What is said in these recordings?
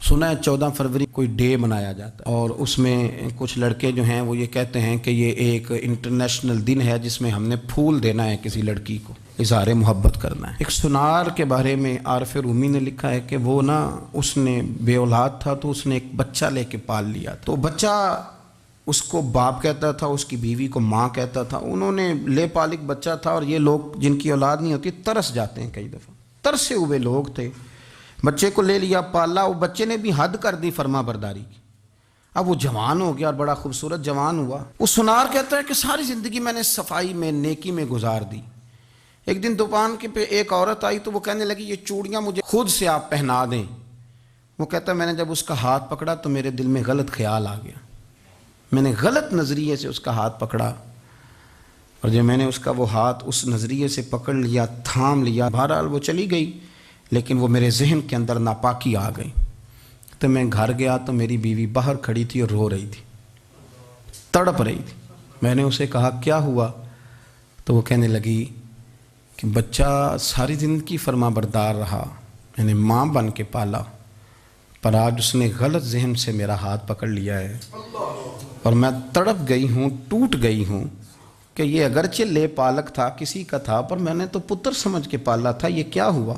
سنا ہے 14 فروری کوئی ڈے منایا جاتا ہے اور اس میں کچھ لڑکے جو ہیں وہ یہ کہتے ہیں کہ یہ ایک انٹرنیشنل دن ہے جس میں ہم نے پھول دینا ہے کسی لڑکی کو، اظہار محبت کرنا ہے۔ ایک سنار کے بارے میں عارف رومی نے لکھا ہے کہ وہ اس نے بے اولاد تھا تو اس نے ایک بچہ لے کے پال لیا، تو بچہ اس کو باپ کہتا تھا، اس کی بیوی کو ماں کہتا تھا۔ انہوں نے لے پال ایک بچہ تھا اور یہ لوگ جن کی اولاد نہیں ہوتی ترس جاتے ہیں، کئی دفعہ ترسے ہوئے لوگ تھے، بچے کو لے لیا پالا، وہ بچے نے بھی حد کر دی فرما برداری کی، اب وہ جوان ہو گیا اور بڑا خوبصورت جوان ہوا۔ وہ سنار کہتا ہے کہ ساری زندگی میں نے صفائی میں نیکی میں گزار دی، ایک دن دکان کے پہ ایک عورت آئی تو وہ کہنے لگی یہ چوڑیاں مجھے خود سے آپ پہنا دیں۔ وہ کہتا ہے میں نے جب اس کا ہاتھ پکڑا تو میرے دل میں غلط خیال آ گیا، میں نے غلط نظریے سے اس کا ہاتھ پکڑا، اور جب میں نے اس کا وہ ہاتھ اس نظریے سے پکڑ لیا، تھام لیا، بہرحال وہ چلی گئی، لیکن وہ میرے ذہن کے اندر ناپاکی آ گئی۔ تو میں گھر گیا تو میری بیوی باہر کھڑی تھی اور رو رہی تھی، تڑپ رہی تھی۔ میں نے اسے کہا کیا ہوا؟ تو وہ کہنے لگی کہ بچہ ساری زندگی فرما بردار رہا، میں نے ماں بن کے پالا، پر آج اس نے غلط ذہن سے میرا ہاتھ پکڑ لیا ہے اور میں تڑپ گئی ہوں، ٹوٹ گئی ہوں کہ یہ اگرچہ لے پالک تھا، کسی کا تھا، پر میں نے تو پتر سمجھ کے پالا تھا، یہ کیا ہوا؟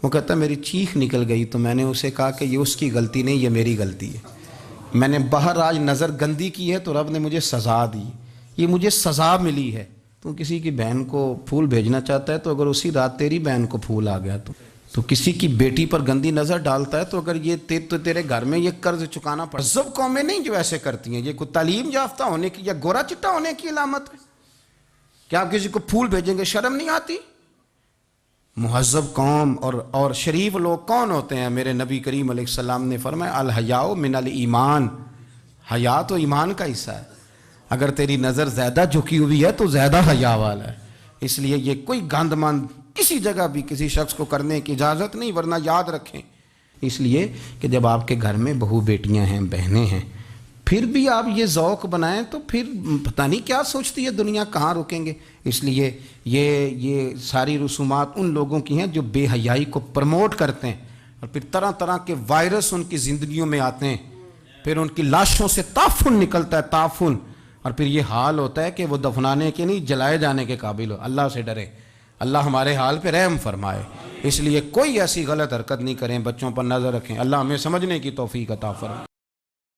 وہ کہتا میری چیخ نکل گئی، تو میں نے اسے کہا کہ یہ اس کی غلطی نہیں، یہ میری غلطی ہے، میں نے باہر آج نظر گندی کی ہے تو رب نے مجھے سزا دی، یہ مجھے سزا ملی ہے۔ تو کسی کی بہن کو پھول بھیجنا چاہتا ہے تو اگر اسی رات تیری بہن کو پھول آ گیا تو کسی کی بیٹی پر گندی نظر ڈالتا ہے تو اگر یہ تیرے گھر میں یہ قرض چکانا پڑا۔ مہذب قومیں نہیں جو ایسے کرتی ہیں، یہ کوئی تعلیم یافتہ ہونے کی یا گورا چٹا ہونے کی علامت ہے کہ آپ کسی کو پھول بھیجیں گے؟ شرم نہیں آتی؟ مہذب قوم اور شریف لوگ کون ہوتے ہیں؟ میرے نبی کریم علیہ السلام نے فرمایا الحیاء من الایمان، حیا تو ایمان کا حصہ ہے، اگر تیری نظر زیادہ جھکی ہوئی ہے تو زیادہ حیا والا ہے۔ اس لیے یہ کوئی گند مند کسی جگہ بھی کسی شخص کو کرنے کی اجازت نہیں، ورنہ یاد رکھیں اس لیے کہ جب آپ کے گھر میں بہو بیٹیاں ہیں، بہنیں ہیں، پھر بھی آپ یہ ذوق بنائیں تو پھر پتہ نہیں کیا سوچتی ہے دنیا، کہاں رکیں گے۔ اس لیے یہ ساری رسومات ان لوگوں کی ہیں جو بے حیائی کو پروموٹ کرتے ہیں، اور پھر طرح طرح کے وائرس ان کی زندگیوں میں آتے ہیں، پھر ان کی لاشوں سے تعفن نکلتا ہے، تعفن، اور پھر یہ حال ہوتا ہے کہ وہ دفنانے کے نہیں جلائے جانے کے قابل ہو۔ اللہ سے ڈرے، اللہ ہمارے حال پہ رحم فرمائے۔ اس لیے کوئی ایسی غلط حرکت نہیں کریں، بچوں پر نظر رکھیں۔ اللہ ہمیں سمجھنے کی توفیق عطا فرمائے۔